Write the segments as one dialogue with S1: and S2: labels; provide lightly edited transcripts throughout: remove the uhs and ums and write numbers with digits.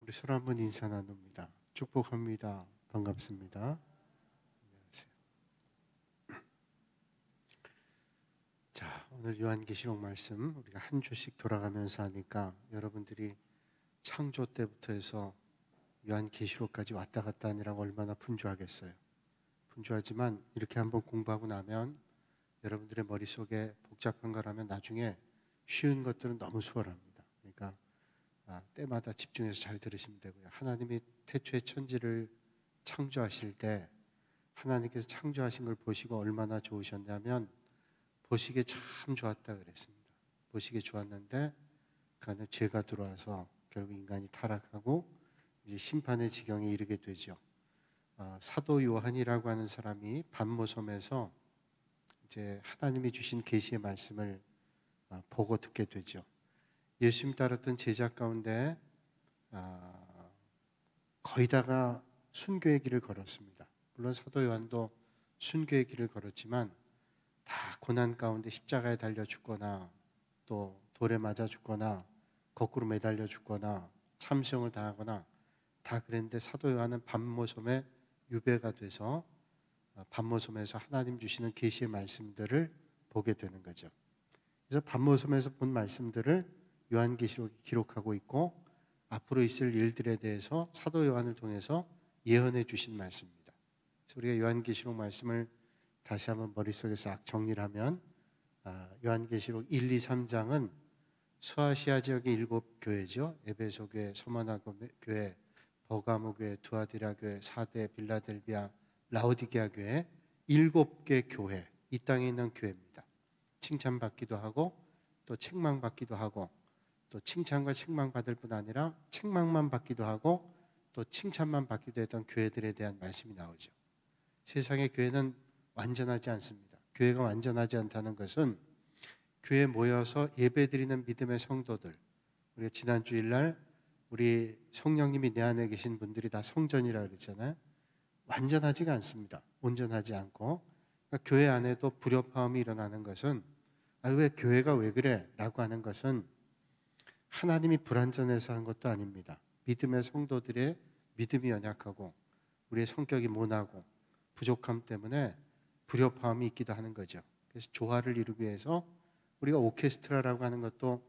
S1: 우리 서로 한번 인사 나눕니다. 축복합니다. 반갑습니다. 안녕하세요. 자, 오늘 요한계시록 말씀 우리가 한 주씩 돌아가면서 하니까 여러분들이 창조 때부터 해서 요한계시록까지 왔다 갔다 하느라고 얼마나 분주하겠어요. 분주하지만 이렇게 한번 공부하고 나면 여러분들의 머릿속에 복잡한 거라면 나중에 쉬운 것들은 너무 수월합니다. 그러니까 때마다 집중해서 잘 들으시면 되고요. 하나님이 태초에 천지를 창조하실 때 하나님께서 창조하신 걸 보시고 얼마나 좋으셨냐면 보시기에 참 좋았다 그랬습니다. 보시기에 좋았는데 그 안에 죄가 들어와서 결국 인간이 타락하고 이제 심판의 지경에 이르게 되죠. 사도 요한이라고 하는 사람이 반모섬에서 이제 하나님이 주신 계시의 말씀을 보고 듣게 되죠. 예수님 따랐던 제자 가운데 거의 다가 순교의 길을 걸었습니다. 물론 사도 요한도 순교의 길을 걸었지만 다 고난 가운데 십자가에 달려 죽거나 또 돌에 맞아 죽거나 거꾸로 매달려 죽거나 참수형을 당하거나 다 그랬는데 사도 요한은 반모섬에 유배가 돼서 반모섬에서 하나님 주시는 계시의 말씀들을 보게 되는 거죠. 그래서 반모섬에서 본 말씀들을 요한계시록이 기록하고 있고 앞으로 있을 일들에 대해서 사도 요한을 통해서 예언해 주신 말씀입니다. 그래서 우리가 요한계시록 말씀을 다시 한번 머릿속에 싹 정리를 하면 요한계시록 1, 2, 3장은 수아시아 지역의 7 교회죠. 에베소 교회, 서머나 교회, 버가모 교회, 두아디라 교회, 사대, 빌라델비아, 라오디게아 교회 7개 교회, 이 땅에 있는 교회입니다. 칭찬받기도 하고 또 책망받기도 하고 또 칭찬과 책망받을 뿐 아니라 책망만 받기도 하고 또 칭찬만 받기도 했던 교회들에 대한 말씀이 나오죠. 세상의 교회는 완전하지 않습니다. 교회가 완전하지 않다는 것은 교회에 모여서 예배드리는 믿음의 성도들, 우리가 지난 주일날 우리 성령님이 내 안에 계신 분들이 다 성전이라고 그랬잖아요. 완전하지가 않습니다. 온전하지 않고 그러니까 교회 안에도 불협화음이 일어나는 것은 왜 교회가 왜 그래? 라고 하는 것은 하나님이 불완전해서 한 것도 아닙니다. 믿음의 성도들의 믿음이 연약하고 우리의 성격이 모나고 부족함 때문에 불협화음이 있기도 하는 거죠. 그래서 조화를 이루기 위해서 우리가 오케스트라라고 하는 것도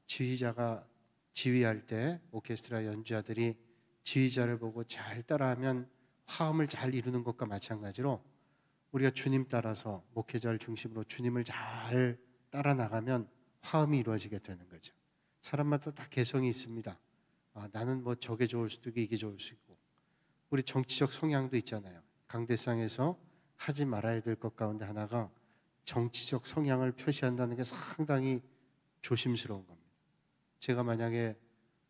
S1: 지휘자가 지휘할 때 오케스트라 연주자들이 지휘자를 보고 잘 따라하면 화음을 잘 이루는 것과 마찬가지로 우리가 주님 따라서 목회자를 중심으로 주님을 잘 따라 나가면 화음이 이루어지게 되는 거죠. 사람마다 다 개성이 있습니다. 나는 뭐 저게 좋을 수도 있고 이게 좋을 수 있고 우리 정치적 성향도 있잖아요. 강대상에서 하지 말아야 될 것 가운데 하나가 정치적 성향을 표시한다는 게 상당히 조심스러운 겁니다. 제가 만약에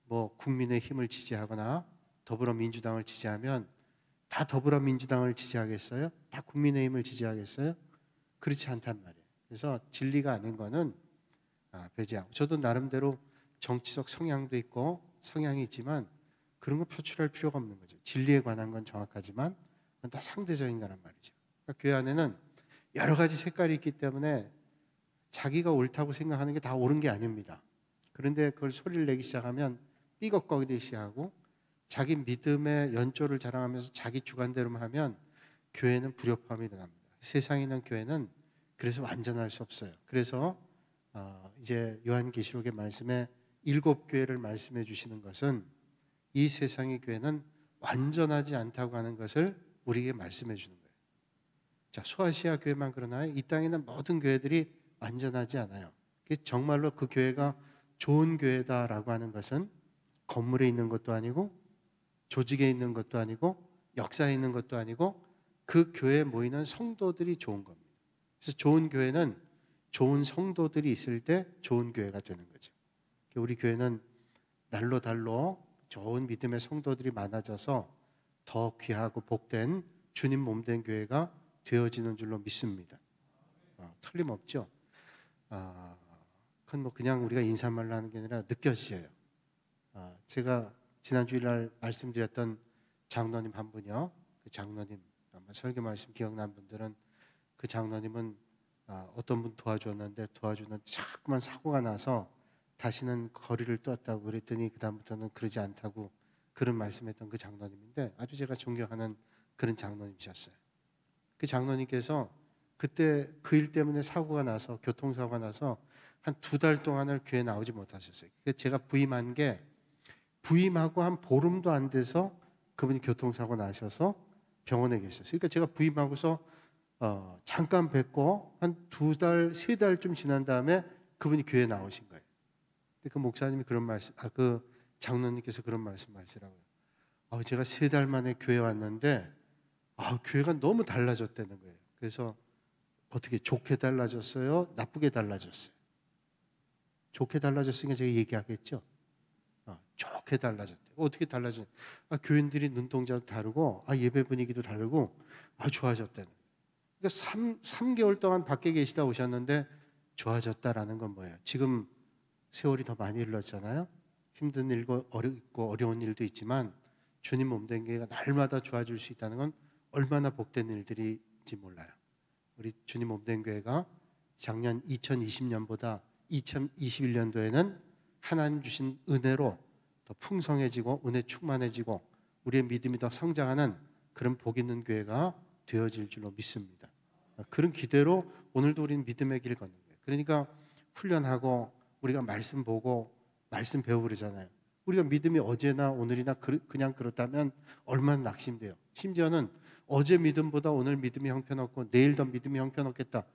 S1: 뭐 국민의힘을 지지하거나 더불어민주당을 지지하면 다 더불어민주당을 지지하겠어요? 다 국민의힘을 지지하겠어요? 그렇지 않단 말이에요. 그래서 진리가 아닌 거는 배제하고 저도 나름대로 정치적 성향도 있고 성향이 있지만 그런 거 표출할 필요가 없는 거죠. 진리에 관한 건 정확하지만 그건 다 상대적인 거란 말이죠. 그러니까 교회 안에는 여러 가지 색깔이 있기 때문에 자기가 옳다고 생각하는 게 다 옳은 게 아닙니다. 그런데 그걸 소리를 내기 시작하면 삐걱거리기 시작하고 자기 믿음의 연조를 자랑하면서 자기 주관대로만 하면 교회는 불협화음이 일어납니다. 세상에 있는 교회는 그래서 완전할 수 없어요. 그래서 이제 요한계시록의 말씀에 7교회를 말씀해 주시는 것은 이 세상의 교회는 완전하지 않다고 하는 것을 우리에게 말씀해 주는 거예요. 자, 소아시아 교회만 그러나요? 이 땅에 있는 모든 교회들이 완전하지 않아요. 정말로 그 교회가 좋은 교회다라고 하는 것은 건물에 있는 것도 아니고 조직에 있는 것도 아니고 역사에 있는 것도 아니고 그 교회에 모이는 성도들이 좋은 겁니다. 그래서 좋은 교회는 좋은 성도들이 있을 때 좋은 교회가 되는 거죠. 우리 교회는 날로 달로 좋은 믿음의 성도들이 많아져서 더 귀하고 복된 주님 몸된 교회가 되어지는 줄로 믿습니다. 틀림없죠. 그건 뭐 그냥 우리가 인사말로 하는 게 아니라 느껴져요. 제가 지난 주일날 말씀드렸던 장로님 한 분이요. 그 장로님 아마 설교 말씀 기억난 분들은 그 장로님은 어떤 분 도와줬는데 도와주는데 자꾸만 사고가 나서 다시는 거리를 두었다고 그랬더니 그다음부터는 그러지 않다고 그런 말씀했던 그 장로님인데 아주 제가 존경하는 그런 장로님이셨어요. 그 장로님께서 그때 그 일 때문에 사고가 나서 교통사고가 나서 한 2달 동안을 교회 나오지 못하셨어요. 제가 부임한 게 부임하고 한 보름도 안 돼서 그분이 교통사고 나셔서 병원에 계셨어요. 그러니까 제가 부임하고서 잠깐 뵙고 한 2달, 3달쯤 지난 다음에 그분이 교회에 나오신 거예요. 근데 그 목사님이 그런 말씀, 그 장로님께서 그런 말씀하시더라고요. 제가 3달 만에 교회 왔는데 교회가 너무 달라졌다는 거예요. 그래서 어떻게 좋게 달라졌어요? 나쁘게 달라졌어요? 좋게 달라졌으니까 제가 얘기하겠죠. 좋게 달라졌대요. 어떻게 달라졌어요? 교인들이 눈동자도 다르고 예배 분위기도 다르고 좋아졌다는 거예요. 그러니까 3개월 동안 밖에 계시다 오셨는데 좋아졌다라는 건 뭐예요? 지금 세월이 더 많이 흘렀잖아요. 힘든 일고 어려운 일도 있지만 주님 몸된 교회가 날마다 좋아질 수 있다는 건 얼마나 복된 일들인지 몰라요. 우리 주님 몸된 교회가 작년 2020년보다 2021년도에는 하나님 주신 은혜로 더 풍성해지고 은혜 충만해지고 우리의 믿음이 더 성장하는 그런 복 있는 교회가 되어질 줄로 믿습니다. 그런 기대로 오늘도 우리는 믿음의 길을 걷는 거예요. 그러니까 훈련하고 우리가 말씀 보고 말씀 배우고 그러잖아요. 우리가 믿음이 어제나 오늘이나 그냥 그렇다면 얼마나 낙심돼요. 심지어는 어제 믿음보다 오늘 믿음이 형편없고 내일 더 믿음이 형편없겠다.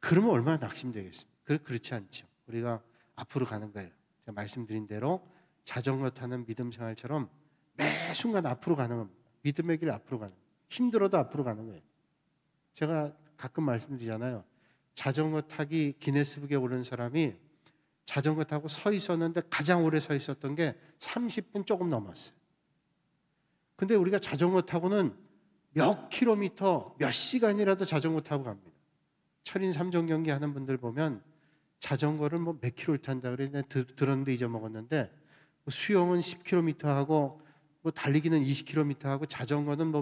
S1: 그러면 얼마나 낙심되겠습니까? 그렇지 않죠. 우리가 앞으로 가는 거예요. 제가 말씀드린 대로 자전거 타는 믿음 생활처럼 매 순간 앞으로 가는 겁니다. 믿음의 길 앞으로 가는 거예요. 힘들어도 앞으로 가는 거예요. 제가 가끔 말씀드리잖아요. 자전거 타기 기네스북에 오른 사람이 자전거 타고 서 있었는데 가장 오래 서 있었던 게 30분 조금 넘었어요. 근데 우리가 자전거 타고는 몇 킬로미터, 몇 시간이라도 자전거 타고 갑니다. 철인 3종 경기 하는 분들 보면 자전거를 몇 킬로를 탄다 그래 들었는데 잊어먹었는데 수영은 10km 하고 달리기는 20km 하고 자전거는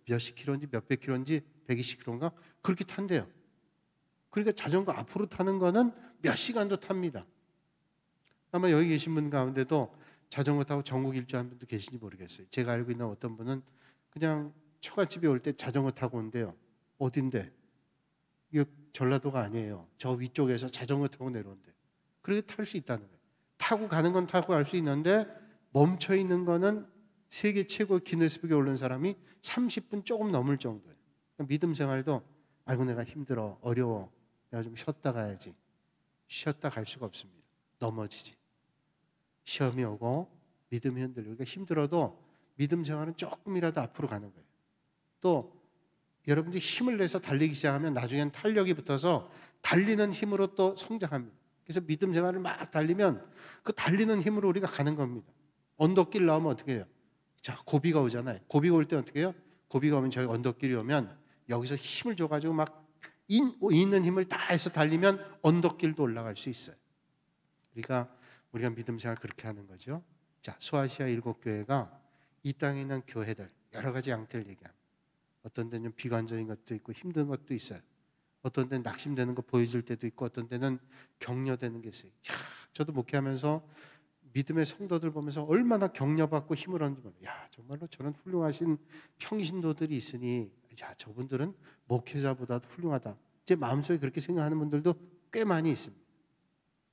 S1: 몇십 킬로인지 몇백 킬로인지 120km인가 그렇게 탄대요. 그러니까 자전거 앞으로 타는 거는 몇 시간도 탑니다. 아마 여기 계신 분 가운데도 자전거 타고 전국 일주한 분도 계신지 모르겠어요. 제가 알고 있는 어떤 분은 그냥 처갓집에 올 때 자전거 타고 온대요. 어딘데? 이거 전라도가 아니에요. 저 위쪽에서 자전거 타고 내려온대. 그렇게 탈 수 있다는 거예요. 타고 가는 건 타고 갈 수 있는데 멈춰 있는 거는 세계 최고 기네스북에 오른 사람이 30분 조금 넘을 정도예요. 믿음 생활도 내가 힘들어 어려워 내가 좀 쉬었다 가야지. 쉬었다 갈 수가 없습니다. 넘어지지. 시험이 오고 믿음이 흔들리고 그러니까 힘들어도 믿음 생활은 조금이라도 앞으로 가는 거예요. 또 여러분들이 힘을 내서 달리기 시작하면 나중엔 탄력이 붙어서 달리는 힘으로 또 성장합니다. 그래서 믿음 생활을 막 달리면 그 달리는 힘으로 우리가 가는 겁니다. 언덕길 나오면 어떻게 해요? 자, 고비가 오잖아요. 고비가 올 때 어떻게 해요? 고비가 오면 저희 언덕길이 오면 여기서 힘을 줘가지고 막 있는 힘을 다 해서 달리면 언덕길도 올라갈 수 있어요. 그러니까 우리가 믿음 생활 그렇게 하는 거죠. 자, 소아시아 7교회가 이 땅에 있는 교회들 여러 가지 양태를 얘기합니다. 어떤 데는 비관적인 것도 있고 힘든 것도 있어요. 어떤 데는 낙심되는 거 보여줄 때도 있고 어떤 데는 격려되는 게 있어요. 저도 목회하면서 믿음의 성도들 보면서 얼마나 격려받고 힘을 얻는지 몰라요. 정말로 저런 훌륭하신 평신도들이 있으니 저분들은 목회자보다도 훌륭하다. 제 마음속에 그렇게 생각하는 분들도 꽤 많이 있습니다.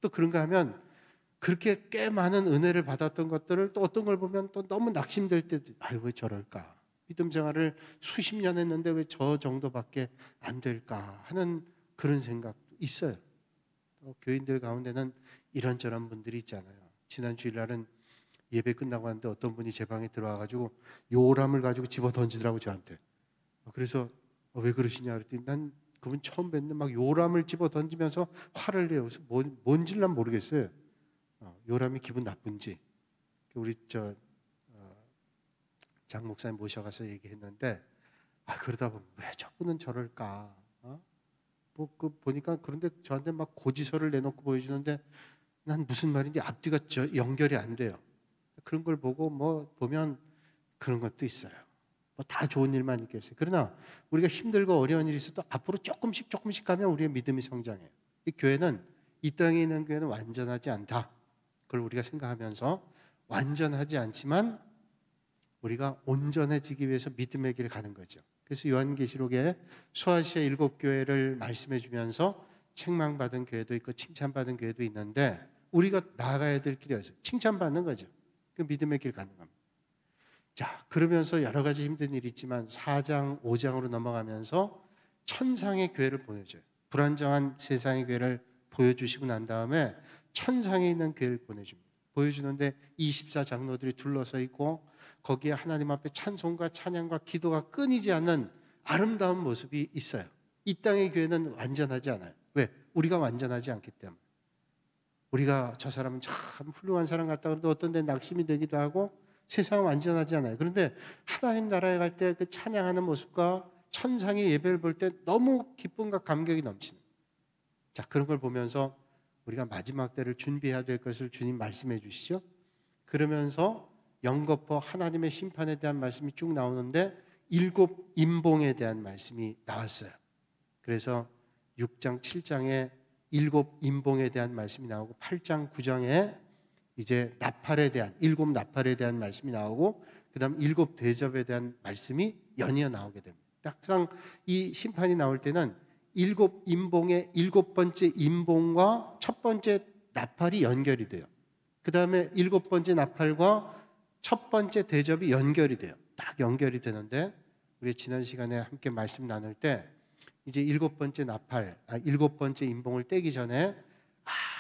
S1: 또 그런가 하면 그렇게 꽤 많은 은혜를 받았던 것들을 또 어떤 걸 보면 또 너무 낙심될 때도 왜 저럴까? 믿음 생활을 수십 년 했는데 왜 저 정도밖에 안 될까 하는 그런 생각도 있어요. 또 교인들 가운데는 이런저런 분들이 있잖아요. 지난 주일날은 예배 끝나고 하는데 어떤 분이 제 방에 들어와가지고 요람을 가지고 집어 던지더라고 저한테. 그래서 왜 그러시냐 그랬더니 난 그분 처음 뵀는데 막 요람을 집어 던지면서 화를 내요. 그래서 뭔지 난 모르겠어요. 요람이 기분 나쁜지. 우리 장 목사님 모셔가서 얘기했는데 그러다 보면 왜 저분은 저럴까? 보니까 그런데 저한테 막 고지서를 내놓고 보여주는데 난 무슨 말인지 앞뒤가 연결이 안 돼요. 그런 걸 보고 보면 그런 것도 있어요. 다 좋은 일만 있겠어요. 그러나 우리가 힘들고 어려운 일이 있어도 앞으로 조금씩 가면 우리의 믿음이 성장해요. 이 교회는 이 땅에 있는 교회는 완전하지 않다. 그걸 우리가 생각하면서 완전하지 않지만 우리가 온전해지기 위해서 믿음의 길을 가는 거죠. 그래서 요한계시록에 소아시아 7교회를 말씀해 주면서 책망받은 교회도 있고 칭찬받은 교회도 있는데 우리가 나아가야 될 길이어서 칭찬받는 거죠. 그 믿음의 길 가는 겁니다. 자, 그러면서 여러 가지 힘든 일이 있지만 4장, 5장으로 넘어가면서 천상의 교회를 보여줘요. 불안정한 세상의 교회를 보여주시고 난 다음에 천상에 있는 교회를 보여주는데 24장로들이 둘러서 있고 거기에 하나님 앞에 찬송과 찬양과 기도가 끊이지 않는 아름다운 모습이 있어요. 이 땅의 교회는 완전하지 않아요. 왜? 우리가 완전하지 않기 때문에. 우리가 저 사람은 참 훌륭한 사람 같다 그래도 어떤 데 낙심이 되기도 하고 세상은 완전하지 않아요. 그런데 하나님 나라에 갈 때 그 찬양하는 모습과 천상의 예배를 볼 때 너무 기쁨과 감격이 넘치는. 자, 그런 걸 보면서 우리가 마지막 때를 준비해야 될 것을 주님 말씀해 주시죠. 그러면서 영거포 하나님의 심판에 대한 말씀이 쭉 나오는데 7 임봉에 대한 말씀이 나왔어요. 그래서 6장, 7장에 7 임봉에 대한 말씀이 나오고 8장, 9장에 이제 나팔에 대한 7 나팔에 대한 말씀이 나오고 그다음 7 대접에 대한 말씀이 연이어 나오게 됩니다. 항상 이 심판이 나올 때는 7 임봉의 7번째 임봉과 첫 번째 나팔이 연결이 돼요. 그 다음에 7번째 나팔과 첫 번째 대접이 연결이 돼요. 딱 연결이 되는데 우리 지난 시간에 함께 말씀 나눌 때 이제 7번째 나팔, 7번째 임봉을 떼기 전에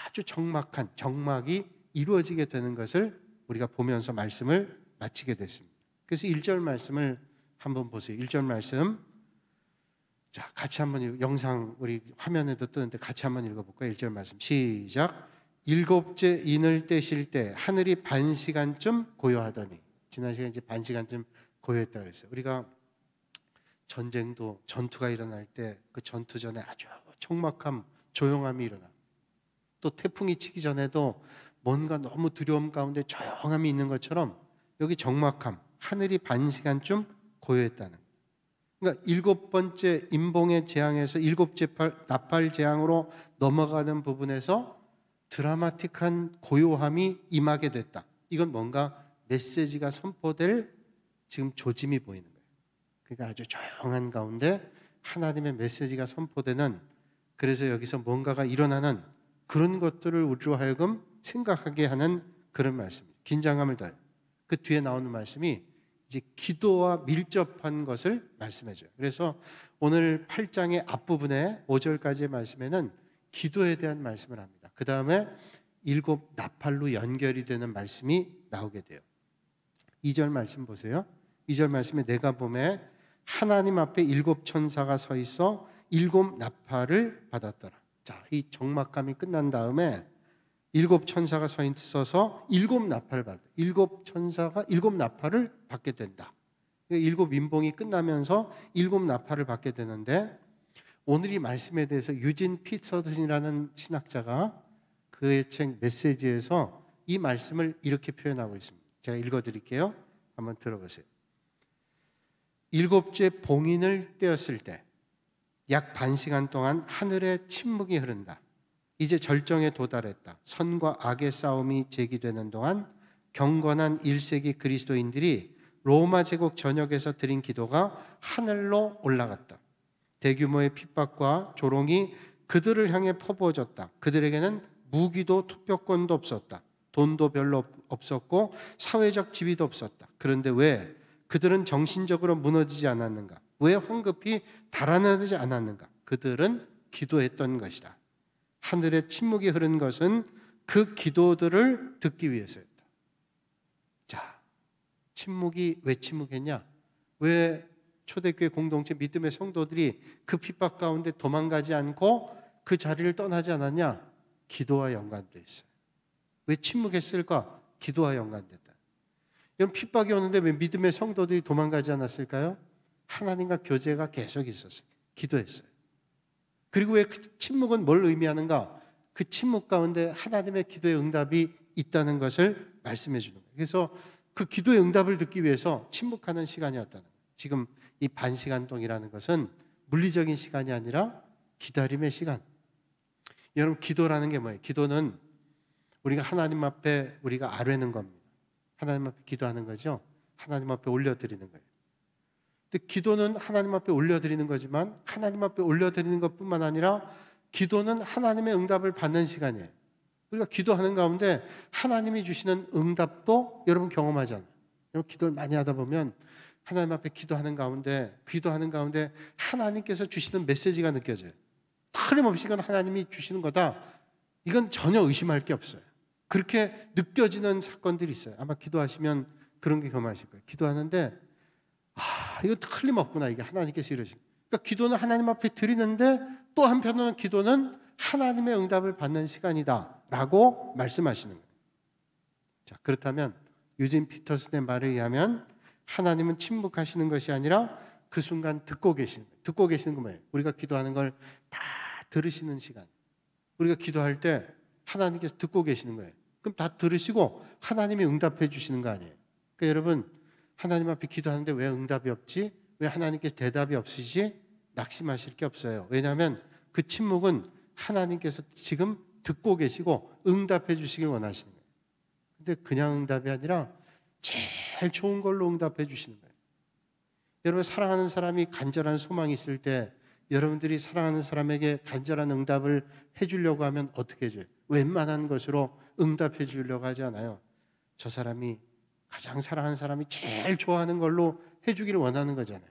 S1: 아주 적막한 정막이 이루어지게 되는 것을 우리가 보면서 말씀을 마치게 됐습니다. 그래서 1절 말씀을 한번 보세요. 1절 말씀. 자, 같이 한번 영상 우리 화면에도 뜨는데 같이 한번 읽어볼까요? 1절 말씀 시작. 7째 인을 떼실 때 하늘이 반 시간쯤 고요하더니. 지난 시간 이제 반 시간쯤 고요했다고 그랬어요. 우리가 전쟁도 전투가 일어날 때 그 전투 전에 아주 촉박함, 조용함이 일어나. 또 태풍이 치기 전에도 뭔가 너무 두려움 가운데 조용함이 있는 것처럼 여기 적막함, 하늘이 반 시간쯤 고요했다는. 그러니까 7번째 임봉의 재앙에서 7째 나팔 재앙으로 넘어가는 부분에서 드라마틱한 고요함이 임하게 됐다. 이건 뭔가 메시지가 선포될 지금 조짐이 보이는 거예요. 그러니까 아주 조용한 가운데 하나님의 메시지가 선포되는, 그래서 여기서 뭔가가 일어나는 그런 것들을 우리로 하여금 생각하게 하는 그런 말씀이에요. 긴장감을 더해요. 그 뒤에 나오는 말씀이 이제 기도와 밀접한 것을 말씀해줘요. 그래서 오늘 8장의 앞부분에 5절까지의 말씀에는 기도에 대한 말씀을 합니다. 그 다음에 7 나팔로 연결이 되는 말씀이 나오게 돼요. 2절 말씀 보세요. 2절 말씀에 내가 보매 하나님 앞에 7 천사가 서 있어 7 나팔을 받았더라. 자, 이 적막감이 끝난 다음에 7 천사가 서 있어서 7 나팔을 받아. 7 천사가 7 나팔을 받게 된다. 7 임봉이 끝나면서 7 나팔을 받게 되는데, 오늘 이 말씀에 대해서 유진 피터슨이라는 신학자가 그의 책 메시지에서 이 말씀을 이렇게 표현하고 있습니다. 제가 읽어드릴게요. 한번 들어보세요. 7째 봉인을 떼었을 때 약 반 시간 동안 하늘에 침묵이 흐른다. 이제 절정에 도달했다. 선과 악의 싸움이 제기되는 동안 경건한 1세기 그리스도인들이 로마 제국 전역에서 드린 기도가 하늘로 올라갔다. 대규모의 핍박과 조롱이 그들을 향해 퍼부어졌다. 그들에게는 무기도 투표권도 없었다. 돈도 별로 없었고 사회적 지위도 없었다. 그런데 왜 그들은 정신적으로 무너지지 않았는가? 왜 황급히 달아나지 않았는가? 그들은 기도했던 것이다. 하늘에 침묵이 흐른 것은 그 기도들을 듣기 위해서였다. 자, 침묵이 왜 침묵했냐? 왜 초대교회 공동체 믿음의 성도들이 그 핍박 가운데 도망가지 않고 그 자리를 떠나지 않았냐? 기도와 연관되어 있어요. 왜 침묵했을까? 기도와 연관됐다. 여러분, 핍박이 오는데 왜 믿음의 성도들이 도망가지 않았을까요? 하나님과 교제가 계속 있었어요. 기도했어요. 그리고 왜 그 침묵은 뭘 의미하는가? 그 침묵 가운데 하나님의 기도의 응답이 있다는 것을 말씀해 주는 거예요. 그래서 그 기도의 응답을 듣기 위해서 침묵하는 시간이었다는 거예요. 지금 이 반시간동이라는 것은 물리적인 시간이 아니라 기다림의 시간. 여러분, 기도라는 게 뭐예요? 기도는 우리가 하나님 앞에 우리가 아뢰는 겁니다. 하나님 앞에 기도하는 거죠. 하나님 앞에 올려드리는 거예요. 근데 기도는 하나님 앞에 올려드리는 거지만 하나님 앞에 올려드리는 것뿐만 아니라 기도는 하나님의 응답을 받는 시간이에요. 우리가 기도하는 가운데 하나님이 주시는 응답도 여러분 경험하잖아요. 여러분 기도를 많이 하다 보면 하나님 앞에 기도하는 가운데 하나님께서 주시는 메시지가 느껴져요. 틀림없이 이건 하나님이 주시는 거다. 이건 전혀 의심할 게 없어요. 그렇게 느껴지는 사건들이 있어요. 아마 기도하시면 그런 게 경험하실 거예요. 기도하는데 이거 틀림없구나. 이게 하나님께서 이러신. 그러니까 기도는 하나님 앞에 드리는데 또 한편으로는 기도는 하나님의 응답을 받는 시간이다라고 말씀하시는 거예요. 자, 그렇다면 유진 피터슨의 말에 의하면 하나님은 침묵하시는 것이 아니라 그 순간 듣고 계시는 거예요. 듣고 계시는 건 뭐예요? 우리가 기도하는 걸 다 들으시는 시간. 우리가 기도할 때 하나님께서 듣고 계시는 거예요. 그럼 다 들으시고 하나님이 응답해 주시는 거 아니에요? 그러니까 여러분 하나님 앞에 기도하는데 왜 응답이 없지? 왜 하나님께서 대답이 없으시지? 낙심하실 게 없어요. 왜냐하면 그 침묵은 하나님께서 지금 듣고 계시고 응답해 주시길 원하시는 거예요. 근데 그냥 응답이 아니라 제일 좋은 걸로 응답해 주시는 거예요. 여러분 사랑하는 사람이 간절한 소망이 있을 때 여러분들이 사랑하는 사람에게 간절한 응답을 해주려고 하면 어떻게 해줘요? 웬만한 것으로 응답해 주려고 하지 않아요. 저 사람이 가장 사랑하는 사람이 제일 좋아하는 걸로 해주기를 원하는 거잖아요.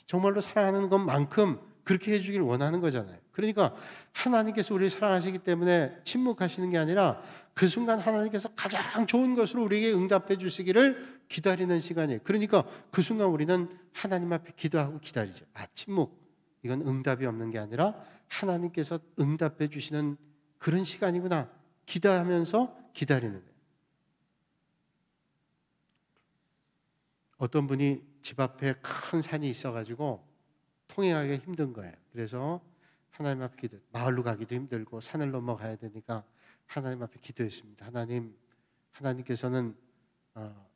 S1: 정말로 사랑하는 것만큼 그렇게 해주기를 원하는 거잖아요. 그러니까 하나님께서 우리를 사랑하시기 때문에 침묵하시는 게 아니라 그 순간 하나님께서 가장 좋은 것으로 우리에게 응답해 주시기를 기다리는 시간이에요. 그러니까 그 순간 우리는 하나님 앞에 기도하고 기다리죠. 침묵. 이건 응답이 없는 게 아니라 하나님께서 응답해 주시는 그런 시간이구나. 기대하면서 기다리는 거예요. 어떤 분이 집 앞에 큰 산이 있어가지고 통행하기가 힘든 거예요. 그래서 하나님 앞에 기도, 마을로 가기도 힘들고 산을 넘어가야 되니까 하나님 앞에 기도했습니다. 하나님께서는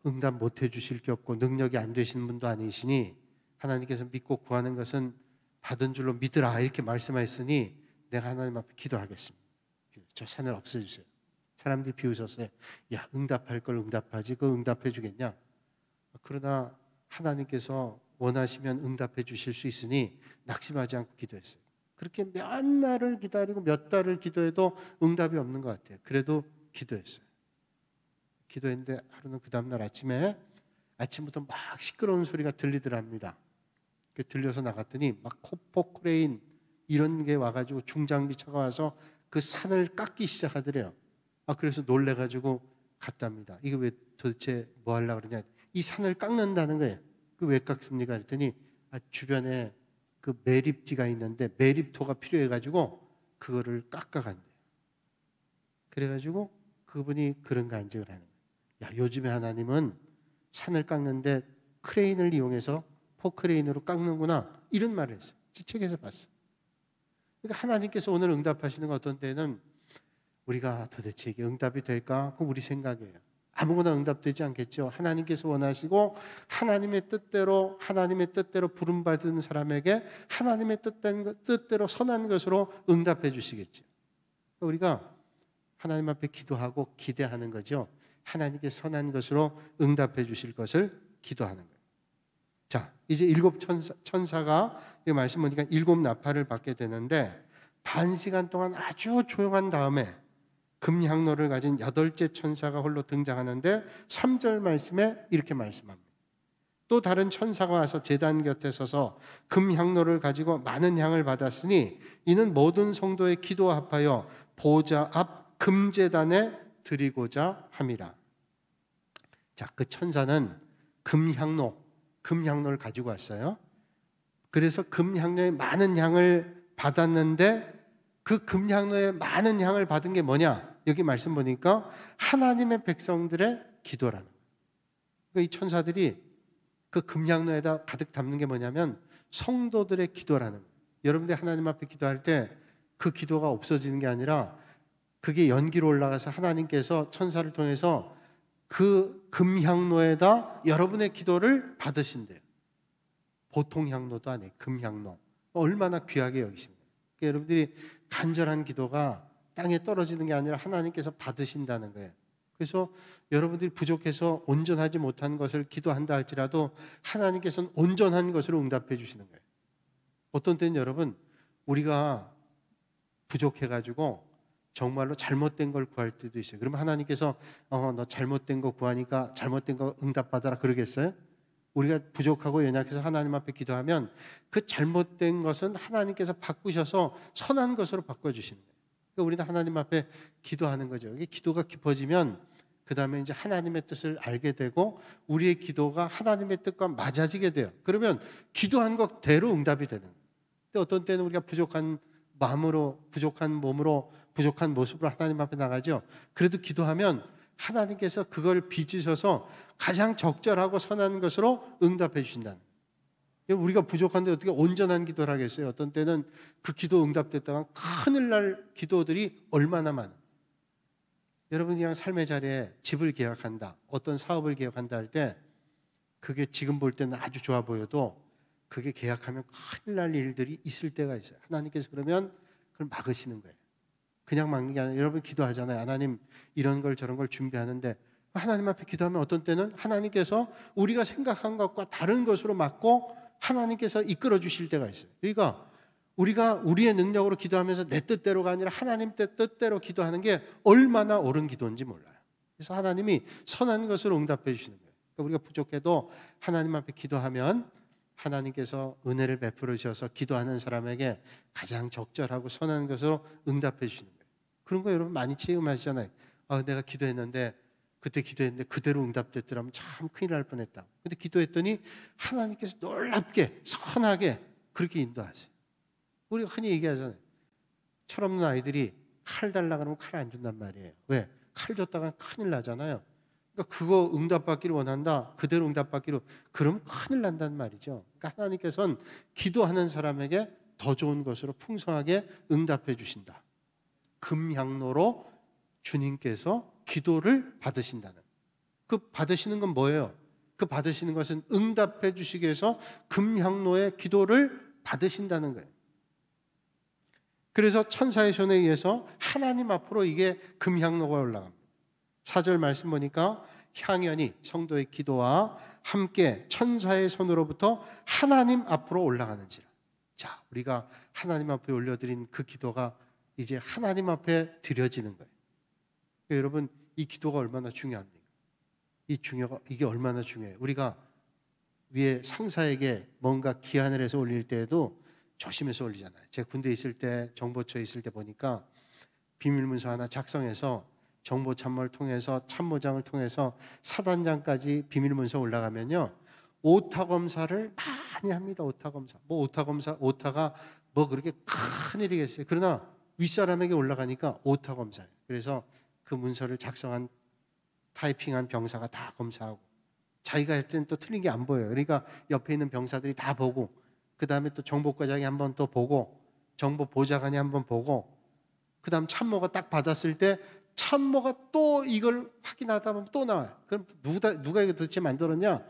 S1: 응답 못 해주실 게 없고 능력이 안 되시는 분도 아니시니 하나님께서 믿고 구하는 것은 받은 줄로 믿으라 이렇게 말씀하셨으니 내가 하나님 앞에 기도하겠습니다. 저 산을 없애주세요. 사람들이 비웃었어요. 야, 응답할 걸 응답하지 그거 응답해 주겠냐? 그러나 하나님께서 원하시면 응답해 주실 수 있으니 낙심하지 않고 기도했어요. 그렇게 몇 날을 기다리고 몇 달을 기도해도 응답이 없는 것 같아요. 그래도 기도했어요. 기도했는데 하루는 그 다음날 아침부터 막 시끄러운 소리가 들리더랍니다. 들려서 나갔더니 막 코포 크레인 이런 게 와가지고 중장비 차가 와서 그 산을 깎기 시작하더래요. 그래서 놀래가지고 갔답니다. 이거 왜 도대체 뭐 하려고 그러냐? 이 산을 깎는다는 거예요. 그 왜 깎습니까? 그랬더니 주변에 그 매립지가 있는데 매립토가 필요해가지고 그거를 깎아간대요. 그래가지고 그분이 그런 간증을 하는 거예요. 야, 요즘에 하나님은 산을 깎는데 크레인을 이용해서 포크레인으로 깎는구나. 이런 말을 했어요. 책에서 봤어요. 그러니까 하나님께서 오늘 응답하시는 건 어떤 때는 우리가 도대체 이게 응답이 될까? 그건 우리 생각이에요. 아무거나 응답되지 않겠죠. 하나님께서 원하시고 하나님의 뜻대로 부름받은 사람에게 하나님의 뜻대로 선한 것으로 응답해 주시겠죠. 우리가 하나님 앞에 기도하고 기대하는 거죠. 하나님께 선한 것으로 응답해 주실 것을 기도하는 거예요. 자, 이제 7 천사가 이 말씀 보니까 7 나팔을 받게 되는데 반 시간 동안 아주 조용한 다음에 금향로를 가진 8째 천사가 홀로 등장하는데 3절 말씀에 이렇게 말씀합니다. 또 다른 천사가 와서 제단 곁에 서서 금향로를 가지고 많은 향을 받았으니 이는 모든 성도의 기도와 합하여 보좌 앞 금제단에 드리고자 함이라. 자, 그 천사는 금향로를 가지고 왔어요. 그래서 금향로에 많은 향을 받았는데 그 금향로에 많은 향을 받은 게 뭐냐? 여기 말씀 보니까 하나님의 백성들의 기도라는 거예요. 그러니까 이 천사들이 그 금향로에다 가득 담는 게 뭐냐면 성도들의 기도라는 거예요. 여러분들이 하나님 앞에 기도할 때 그 기도가 없어지는 게 아니라 그게 연기로 올라가서 하나님께서 천사를 통해서 그 금향로에다 여러분의 기도를 받으신대요. 보통 향로도 아니에요. 금향로. 얼마나 귀하게 여기시는 거예요. 그러니까 여러분들이 간절한 기도가 땅에 떨어지는 게 아니라 하나님께서 받으신다는 거예요. 그래서 여러분들이 부족해서 온전하지 못한 것을 기도한다 할지라도 하나님께서는 온전한 것으로 응답해 주시는 거예요. 어떤 때는 여러분, 우리가 부족해가지고 정말로 잘못된 걸 구할 때도 있어요. 그러면 하나님께서 너 잘못된 거 구하니까 잘못된 거 응답받아라 그러겠어요? 우리가 부족하고 연약해서 하나님 앞에 기도하면 그 잘못된 것은 하나님께서 바꾸셔서 선한 것으로 바꿔주시는 거예요. 그러니까 우리는 하나님 앞에 기도하는 거죠. 이게 기도가 깊어지면 그 다음에 이제 하나님의 뜻을 알게 되고 우리의 기도가 하나님의 뜻과 맞아지게 돼요. 그러면 기도한 것대로 응답이 되는 거예요. 근데 어떤 때는 우리가 부족한 마음으로, 부족한 몸으로, 부족한 모습으로 하나님 앞에 나가죠. 그래도 기도하면 하나님께서 그걸 빚으셔서 가장 적절하고 선한 것으로 응답해 주신다는 거예요. 우리가 부족한데 어떻게 온전한 기도를 하겠어요? 어떤 때는 그 기도 응답됐다가 큰일 날 기도들이 얼마나 많아요. 여러분 그냥 삶의 자리에 집을 계약한다, 어떤 사업을 계약한다 할 때 그게 지금 볼 때는 아주 좋아 보여도 그게 계약하면 큰일 날 일들이 있을 때가 있어요. 하나님께서 그러면 그걸 막으시는 거예요. 그냥 막는 게 아니라 여러분 기도하잖아요. 하나님 이런 걸 저런 걸 준비하는데 하나님 앞에 기도하면 어떤 때는 하나님께서 우리가 생각한 것과 다른 것으로 막고 하나님께서 이끌어 주실 때가 있어요. 그러니까 우리가 우리의 능력으로 기도하면서 내 뜻대로가 아니라 하나님 뜻대로 기도하는 게 얼마나 옳은 기도인지 몰라요. 그래서 하나님이 선한 것으로 응답해 주시는 거예요. 그러니까 우리가 부족해도 하나님 앞에 기도하면 하나님께서 은혜를 베풀어 주셔서 기도하는 사람에게 가장 적절하고 선한 것으로 응답해 주시는 거예요. 그런 거 여러분 많이 체험하시잖아요. 내가 기도했는데 그때 기도했는데 그대로 응답됐더라면 참 큰일 날 뻔했다. 근데 기도했더니 하나님께서 놀랍게 선하게 그렇게 인도하세요. 우리가 흔히 얘기하잖아요. 철없는 아이들이 칼 달라 그러면 칼 안 준단 말이에요. 왜? 칼 줬다가 큰일 나잖아요. 그러니까 그거 응답받기를 원한다. 그대로 응답받기로 그러면 큰일 난단 말이죠. 그러니까 하나님께서는 기도하는 사람에게 더 좋은 것으로 풍성하게 응답해 주신다. 금향로로 주님께서 기도를 받으신다는. 그 받으시는 건 뭐예요? 그 받으시는 것은 응답해 주시기 위해서 금향로의 기도를 받으신다는 거예요. 그래서 천사의 손에 의해서 하나님 앞으로 이게 금향로가 올라갑니다. 4절 말씀 보니까 향연이 성도의 기도와 함께 천사의 손으로부터 하나님 앞으로 올라가는지라. 자, 우리가 하나님 앞에 올려드린 그 기도가 이제 하나님 앞에 드려지는 거예요. 그러니까 여러분 이 기도가 얼마나 중요합니까? 이게 얼마나 중요해요. 우리가 위에 상사에게 뭔가 기한을 해서 올릴 때에도 조심해서 올리잖아요. 제가 군대에 있을 때, 정보처에 있을 때 보니까 비밀문서 하나 작성해서 정보 참모를 통해서 참모장을 통해서 사단장까지 비밀문서 올라가면요, 오타 검사를 많이 합니다. 오타 검사. 오타가 뭐 그렇게 큰 일이겠어요. 그러나 윗사람에게 올라가니까 오타 검사예요. 그래서 그 문서를 작성한 타이핑한 병사가 다 검사하고 자기가 할 때는 또 틀린 게 안 보여요. 그러니까 옆에 있는 병사들이 다 보고 그 다음에 또 정보과장이 한번 또 보고 정보보좌관이 한번 보고 그 다음 참모가 딱 받았을 때 참모가 또 이걸 확인하다 보면 또 나와요. 그럼 누가 이거 도대체 만들었냐?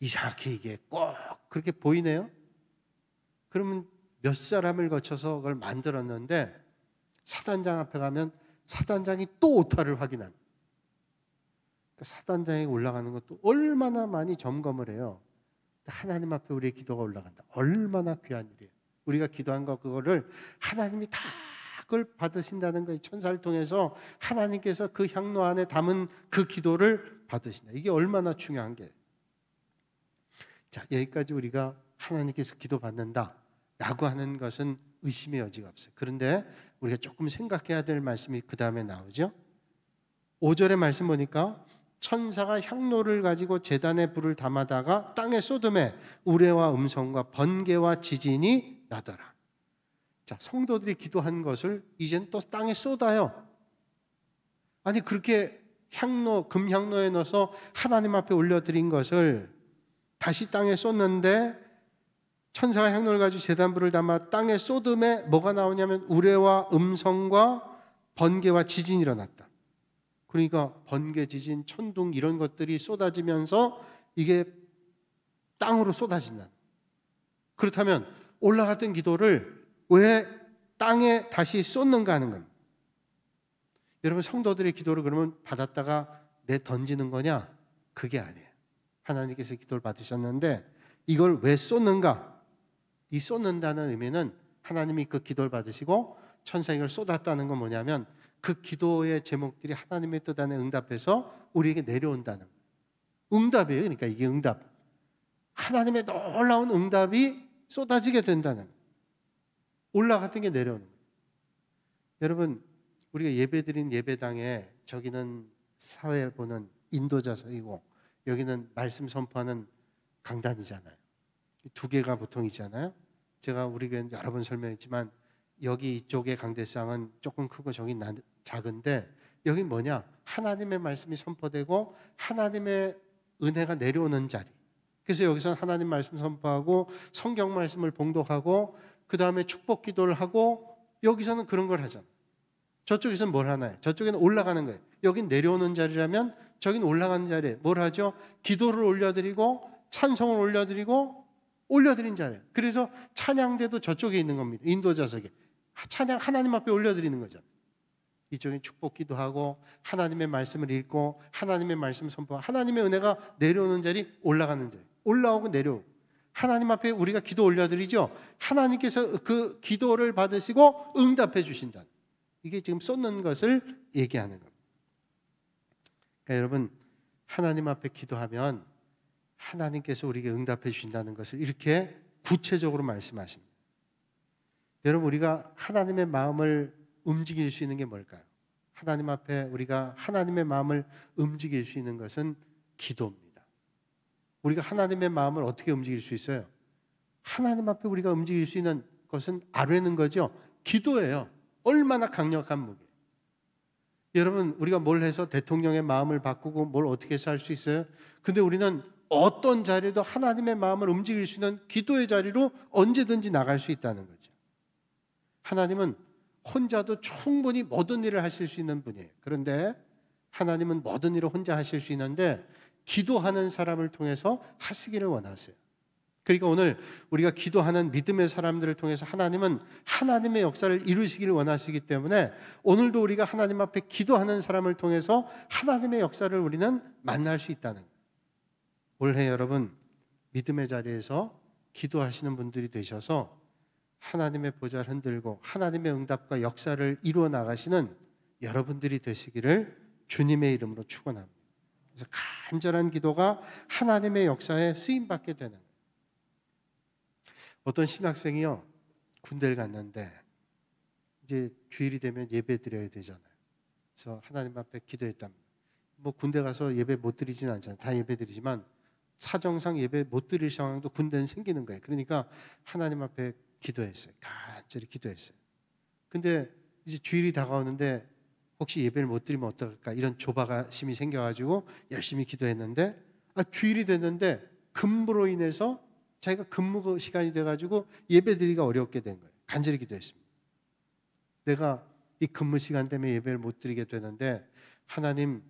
S1: 이상하게 이게 꼭 그렇게 보이네요. 그러면 몇 사람을 거쳐서 그걸 만들었는데 사단장 앞에 가면 사단장이 또 오타를 확인한. 그러니까 사단장에 올라가는 것도 얼마나 많이 점검을 해요. 하나님 앞에 우리의 기도가 올라간다. 얼마나 귀한 일이에요. 우리가 기도한 거 그거를 하나님이 다 그걸 받으신다는 거예요. 천사를 통해서 하나님께서 그 향로 안에 담은 그 기도를 받으신다. 이게 얼마나 중요한 게. 자, 여기까지 우리가 하나님께서 기도 받는다라고 하는 것은 의심의 여지가 없어요. 그런데 우리가 조금 생각해야 될 말씀이 그 다음에 나오죠. 5절의 말씀 보니까 천사가 향로를 가지고 제단에 불을 담아다가 땅에 쏟음에 우레와 음성과 번개와 지진이 나더라. 자, 성도들이 기도한 것을 이젠 또 땅에 쏟아요. 아니 그렇게 금향로에 넣어서 하나님 앞에 올려드린 것을 다시 땅에 쏟는데 천사가 향로를 가지고 제단불을 담아 땅에 쏟음에 뭐가 나오냐면 우레와 음성과 번개와 지진이 일어났다. 그러니까 번개, 지진, 천둥 이런 것들이 쏟아지면서 이게 땅으로 쏟아진다. 그렇다면 올라갔던 기도를 왜 땅에 다시 쏟는가 하는 겁니다. 여러분 성도들의 기도를 그러면 받았다가 내 던지는 거냐? 그게 아니에요. 하나님께서 기도를 받으셨는데 이걸 왜 쏟는가? 이 쏟는다는 의미는 하나님이 그 기도를 받으시고 천사가 이걸 쏟았다는 건 뭐냐면 그 기도의 제목들이 하나님의 뜻 안에 응답해서 우리에게 내려온다는 거예요. 응답이에요. 그러니까 이게 응답. 하나님의 놀라운 응답이 쏟아지게 된다는 거예요. 올라갔던 게 내려오는 거예요. 여러분, 우리가 예배드린 예배당에 저기는 사회 보는 인도자석이고 여기는 말씀 선포하는 강단이잖아요. 두 개가 보통이잖아요. 제가 우리 교회는 여러 번 설명했지만 여기 이쪽의 강대상은 조금 크고 저기 작은데 여기 뭐냐? 하나님의 말씀이 선포되고 하나님의 은혜가 내려오는 자리. 그래서 여기서는 하나님 말씀 선포하고 성경 말씀을 봉독하고 그 다음에 축복 기도를 하고 여기서는 그런 걸 하잖아요. 저쪽에서는 뭘 하나요? 저쪽에는 올라가는 거예요. 여긴 내려오는 자리라면 저긴 올라가는 자리에 뭘 하죠? 기도를 올려드리고 찬송을 올려드린 자리예요. 그래서 찬양대도 저쪽에 있는 겁니다. 인도자석에. 찬양 하나님 앞에 올려드리는 거잖아요. 이쪽엔 축복 기도하고 하나님의 말씀을 읽고 하나님의 말씀 선포, 하나님의 은혜가 내려오는 자리, 올라가는 자리. 올라오고 내려오고. 하나님 앞에 우리가 기도 올려드리죠. 하나님께서 그 기도를 받으시고 응답해 주신다. 이게 지금 쏟는 것을 얘기하는 겁니다. 그러니까 여러분, 하나님 앞에 기도하면 하나님께서 우리에게 응답해 주신다는 것을 이렇게 구체적으로 말씀하십니다. 여러분, 우리가 하나님의 마음을 움직일 수 있는 게 뭘까요? 하나님 앞에 우리가 하나님의 마음을 움직일 수 있는 것은 기도입니다. 우리가 하나님의 마음을 어떻게 움직일 수 있어요? 하나님 앞에 우리가 움직일 수 있는 것은 아뢰는 거죠. 기도예요. 얼마나 강력한 무기. 여러분, 우리가 뭘 해서 대통령의 마음을 바꾸고 뭘 어떻게 해서 할 수 있어요? 근데 우리는 어떤 자리도 하나님의 마음을 움직일 수 있는 기도의 자리로 언제든지 나갈 수 있다는 거죠. 하나님은 혼자도 충분히 모든 일을 하실 수 있는 분이에요. 그런데 하나님은 모든 일을 혼자 하실 수 있는데 기도하는 사람을 통해서 하시기를 원하세요. 그러니까 오늘 우리가 기도하는 믿음의 사람들을 통해서 하나님은 하나님의 역사를 이루시기를 원하시기 때문에 오늘도 우리가 하나님 앞에 기도하는 사람을 통해서 하나님의 역사를 우리는 만날 수 있다는 거예요. 올해 여러분, 믿음의 자리에서 기도하시는 분들이 되셔서 하나님의 보좌를 흔들고 하나님의 응답과 역사를 이루어 나가시는 여러분들이 되시기를 주님의 이름으로 축원합니다. 그래서 간절한 기도가 하나님의 역사에 쓰임받게 되는 거예요. 어떤 신학생이요, 군대를 갔는데 이제 주일이 되면 예배 드려야 되잖아요. 그래서 하나님 앞에 기도했답니다. 뭐 군대 가서 예배 못 드리진 않잖아요. 다 예배 드리지만 사정상 예배 못 드릴 상황도 군대는 생기는 거예요. 그러니까 하나님 앞에 기도했어요. 간절히 기도했어요. 근데 이제 주일이 다가오는데 혹시 예배를 못 드리면 어떨까 이런 조바심이 생겨가지고 열심히 기도했는데 주일이 됐는데 근무로 인해서 자기가 근무 시간이 돼가지고 예배 드리기가 어렵게 된 거예요. 간절히 기도했습니다. 내가 이 근무 시간 때문에 예배를 못 드리게 되는데 하나님,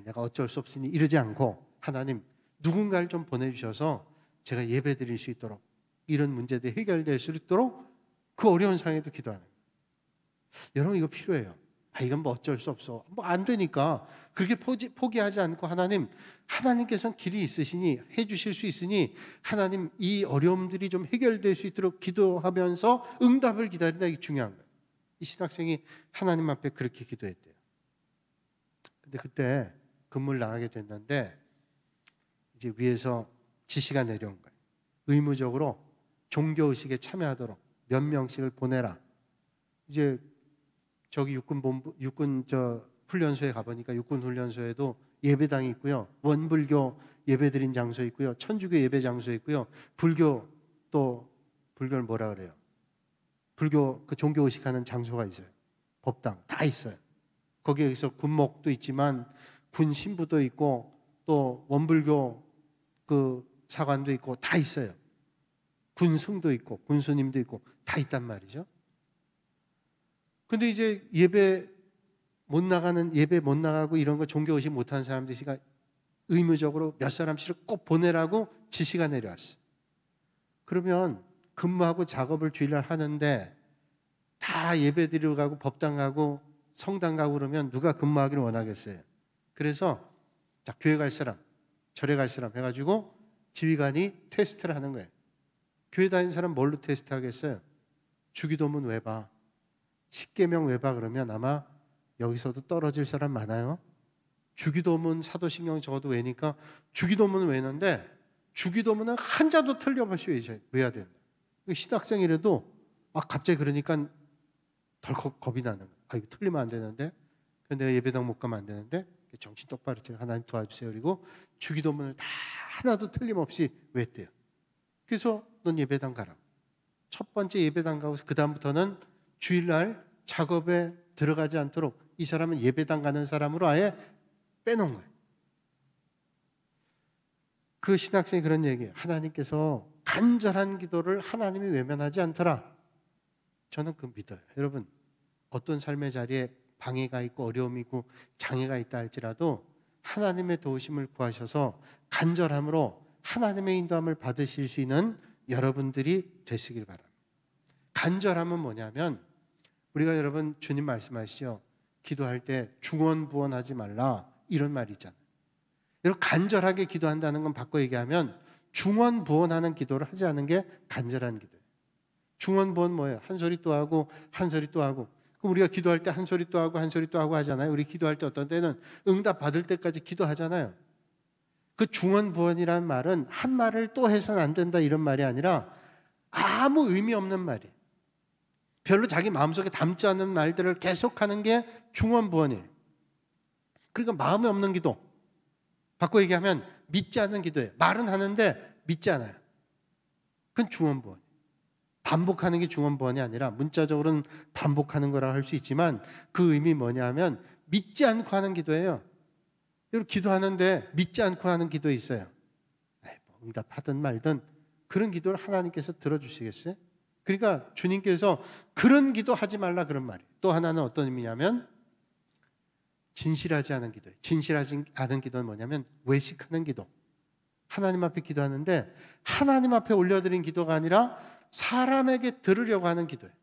S1: 내가 어쩔 수 없으니 이러지 않고 하나님 누군가를 좀 보내주셔서 제가 예배 드릴 수 있도록 이런 문제들이 해결될 수 있도록 그 어려운 상황에도 기도하는 거예요. 여러분, 이거 필요해요. 이건 뭐 어쩔 수 없어. 뭐 안 되니까 그렇게 포기하지 않고 하나님께서는 길이 있으시니 해주실 수 있으니 하나님 이 어려움들이 좀 해결될 수 있도록 기도하면서 응답을 기다린다. 이게 중요한 거예요. 이 신학생이 하나님 앞에 그렇게 기도했대요. 근데 그때 근무를 나가게 됐는데 이제 위에서 지시가 내려온 거예요. 의무적으로 종교의식에 참여하도록 몇 명씩을 보내라. 이제 저기 육군 훈련소에 가보니까 육군 훈련소에도 예배당이 있고요. 원불교 예배드린 장소 있고요. 천주교 예배 장소 있고요. 불교를 뭐라 그래요? 불교 그 종교의식하는 장소가 있어요. 법당 다 있어요. 거기에서 군목도 있지만 군 신부도 있고 또 원불교 그 사관도 있고 다 있어요. 군승도 있고 군수님도 있고 다 있단 말이죠. 근데 이제 예배 못 나가고 이런 거 종교의식 못하는 사람들이 의무적으로 몇 사람씩을 꼭 보내라고 지시가 내려왔어요. 그러면 근무하고 작업을 주일날 하는데 다 예배 드리러 가고 법당 가고 성당 가고 그러면 누가 근무하기를 원하겠어요? 그래서 자, 교회 갈 사람, 절에 갈 사람 해가지고 지휘관이 테스트를 하는 거예요. 교회 다니는 사람 뭘로 테스트 하겠어요? 주기도문 외봐. 십계명 외봐 그러면 아마 여기서도 떨어질 사람 많아요. 주기도문, 사도신경 적어도 외니까 주기도문은 외는데 주기도문은 한자도 틀림없이 외야 된다. 신학생이라도 갑자기 그러니까 덜컥 겁이 나는 거예요. 이거 틀리면 안 되는데, 내가 예배당 못 가면 안 되는데, 정신 똑바로 차리고 하나님 도와주세요. 그리고 주기도문을 다 하나도 틀림없이 외대요. 그래서 넌 예배당 가라. 첫 번째 예배당 가고 그 다음부터는 주일날 작업에 들어가지 않도록 이 사람은 예배당 가는 사람으로 아예 빼놓은 거예요. 그 신학생이 그런 얘기예요. 하나님께서 간절한 기도를 하나님이 외면하지 않더라. 저는 그 믿어요. 여러분, 어떤 삶의 자리에 방해가 있고 어려움이 있고 장애가 있다 할지라도 하나님의 도우심을 구하셔서 간절함으로 하나님의 인도함을 받으실 수 있는 여러분들이 되시길 바랍니다. 간절함은 뭐냐면 우리가 여러분 주님 말씀하시죠. 기도할 때 중언부언하지 말라 이런 말이 있잖아요. 여러분 간절하게 기도한다는 건 바꿔 얘기하면 중언부언하는 기도를 하지 않은 게 간절한 기도예요. 중언부언 뭐예요? 한 소리 또 하고 한 소리 또 하고. 그럼 우리가 기도할 때 한 소리 또 하고 한 소리 또 하고 하잖아요. 우리 기도할 때 어떤 때는 응답 받을 때까지 기도하잖아요. 그 중언부언이라는 말은 한 말을 또 해서는 안 된다 이런 말이 아니라 아무 의미 없는 말이에요. 별로 자기 마음속에 담지 않는 말들을 계속하는 게 중언부언이에요. 그러니까 마음에 없는 기도. 바꿔 얘기하면 믿지 않는 기도예요. 말은 하는데 믿지 않아요. 그건 중언부언이에요. 반복하는 게 중언부언이 아니라 문자적으로는 반복하는 거라고 할 수 있지만 그 의미 뭐냐 하면 믿지 않고 하는 기도예요. 여러분 기도하는데 믿지 않고 하는 기도 있어요. 응답하든 말든 그런 기도를 하나님께서 들어주시겠어요? 그러니까 주님께서 그런 기도 하지 말라 그런 말이에요. 또 하나는 어떤 의미냐면 진실하지 않은 기도예요. 진실하지 않은 기도는 뭐냐면 외식하는 기도. 하나님 앞에 기도하는데 하나님 앞에 올려드린 기도가 아니라 사람에게 들으려고 하는 기도예요.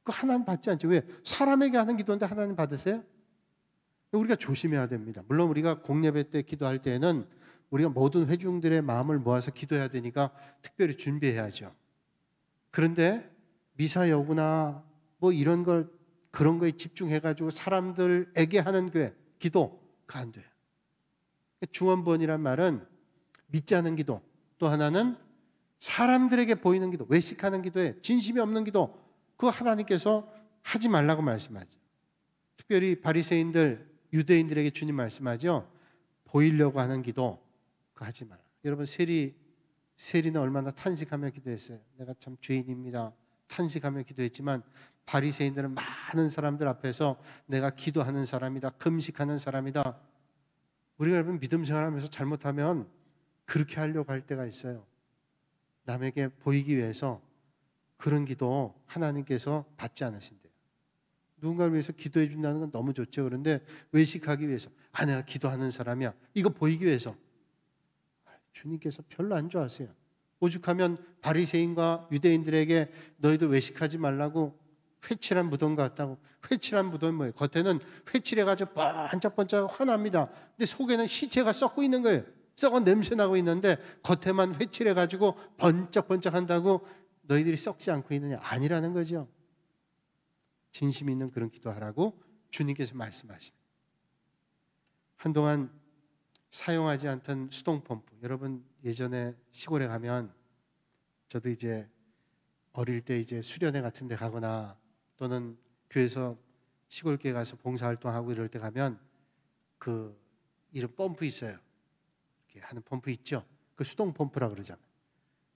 S1: 그 하나님 받지 않죠. 왜? 사람에게 하는 기도인데 하나님 받으세요? 우리가 조심해야 됩니다. 물론 우리가 공예배 때 기도할 때에는 우리가 모든 회중들의 마음을 모아서 기도해야 되니까 특별히 준비해야죠. 그런데 미사 여구나 뭐 이런 걸 그런 거에 집중해가지고 사람들에게 하는 기도 그거 안 돼요. 중언부언이란 말은 믿지 않는 기도, 또 하나는 사람들에게 보이는 기도, 외식하는 기도에 진심이 없는 기도, 그거 하나님께서 하지 말라고 말씀하죠. 특별히 바리새인들, 유대인들에게 주님 말씀하죠. 보이려고 하는 기도 그거 하지 마라. 여러분 세리는 얼마나 탄식하며 기도했어요. 내가 참 죄인입니다. 탄식하며 기도했지만 바리새인들은 많은 사람들 앞에서 내가 기도하는 사람이다. 금식하는 사람이다. 우리가 여러분 믿음 생활하면서 잘못하면 그렇게 하려고 할 때가 있어요. 남에게 보이기 위해서 그런 기도 하나님께서 받지 않으신대요. 누군가를 위해서 기도해 준다는 건 너무 좋죠. 그런데 외식하기 위해서 내가 기도하는 사람이야. 이거 보이기 위해서 주님께서 별로 안 좋아하세요. 오죽하면 바리새인과 유대인들에게 너희들 외식하지 말라고 회칠한 무덤 같다고. 회칠한 무덤이 뭐예요? 겉에는 회칠해가지고 번쩍번쩍 환합니다. 근데 속에는 시체가 썩고 있는 거예요. 썩은 냄새 나고 있는데 겉에만 회칠해가지고 번쩍번쩍 한다고 너희들이 썩지 않고 있느냐? 아니라는 거죠. 진심 있는 그런 기도하라고 주님께서 말씀하시는. 한동안 사용하지 않던 수동 펌프. 여러분 예전에 시골에 가면 저도 이제 어릴 때 이제 수련회 같은 데 가거나 또는 교회에서 시골교회 가서 봉사활동하고 이럴 때 가면 그 이런 펌프 있어요. 이렇게 하는 펌프 있죠. 그 수동 펌프라 그러잖아요.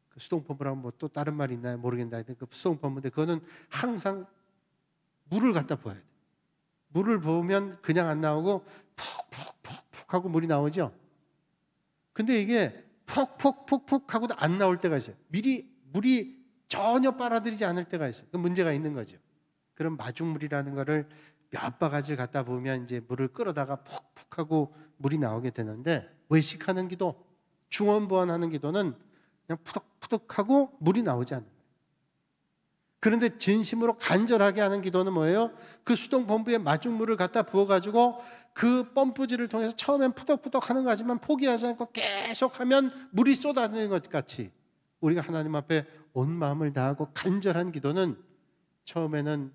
S1: 그 수동 펌프라고 뭐 또 다른 말이 있나요? 모르겠는데 그 수동 펌프인데 그거는 항상 물을 갖다 부어야 돼. 물을 부으면 그냥 안 나오고 푹 하고 물이 나오죠. 근데 이게 푹 하고도 안 나올 때가 있어요. 물이 전혀 빨아들이지 않을 때가 있어요. 그 문제가 있는 거죠. 그런 마중물이라는 거를 몇 바가지를 갖다 부으면 이제 물을 끌어다가 푹 하고 물이 나오게 되는데 외식하는 기도, 중언부언하는 기도는 그냥 푸덕푸덕하고 물이 나오지 않는 거예요. 그런데 진심으로 간절하게 하는 기도는 뭐예요? 그 수동 펌프에 마중물을 갖다 부어가지고 그 펌프질을 통해서 처음엔 푸덕푸덕 하는 거 하지만 포기하지 않고 계속하면 물이 쏟아지는 것 같이 우리가 하나님 앞에 온 마음을 다하고 간절한 기도는 처음에는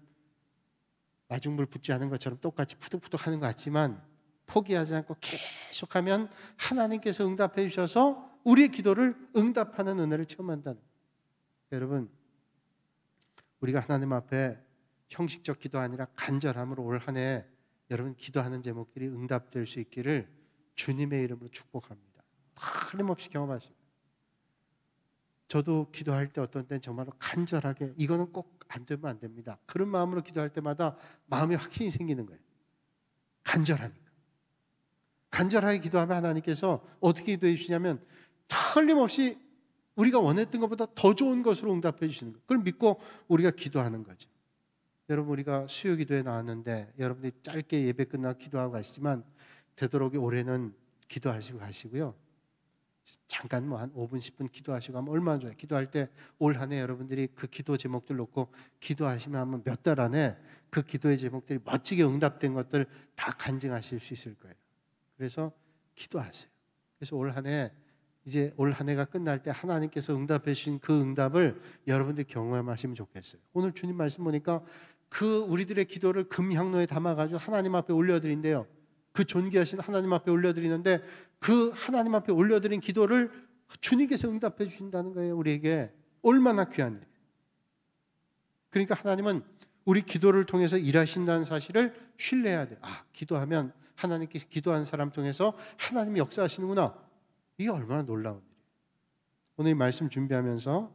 S1: 마중물 붓지 않은 것처럼 똑같이 푸덕푸덕 하는 것 같지만 포기하지 않고 계속하면 하나님께서 응답해 주셔서 우리의 기도를 응답하는 은혜를 체험한다는 거예요. 여러분, 우리가 하나님 앞에 형식적 기도 아니라 간절함으로 올 한 해 여러분 기도하는 제목들이 응답될 수 있기를 주님의 이름으로 축복합니다. 틀림없이 경험하시고, 저도 기도할 때 어떤 때는 정말로 간절하게 이거는 꼭 안 되면 안 됩니다. 그런 마음으로 기도할 때마다 마음에 확신이 생기는 거예요. 간절하니까. 간절하게 기도하면 하나님께서 어떻게 기도해 주시냐면 틀림없이 우리가 원했던 것보다 더 좋은 것으로 응답해 주시는 거예요. 그걸 믿고 우리가 기도하는 거죠. 여러분, 우리가 수요 기도에 나왔는데 여러분들이 짧게 예배 끝나고 기도하고 가시지만 되도록 올해는 기도하시고 가시고요. 잠깐 한 5분 10분 기도하시고 하면 얼마나 좋아요. 기도할 때 올 한 해 여러분들이 그 기도 제목들 놓고 기도하시면 몇 달 안에 그 기도의 제목들이 멋지게 응답된 것들 다 간증하실 수 있을 거예요. 그래서 기도하세요. 그래서 올 한 해 이제 올 한 해가 끝날 때 하나님께서 응답해 주신 그 응답을 여러분들이 경험하시면 좋겠어요. 오늘 주님 말씀 보니까 그 우리들의 기도를 금향로에 담아가지고 하나님 앞에 올려드린대요. 그 존귀하신 하나님 앞에 올려드리는데 그 하나님 앞에 올려드린 기도를 주님께서 응답해 주신다는 거예요. 우리에게 얼마나 귀한 일이에요. 그러니까 하나님은 우리 기도를 통해서 일하신다는 사실을 신뢰해야 돼요. 아, 기도하면 하나님께서 기도한 사람 통해서 하나님이 역사하시는구나. 이게 얼마나 놀라운 일이에요. 오늘 이 말씀 준비하면서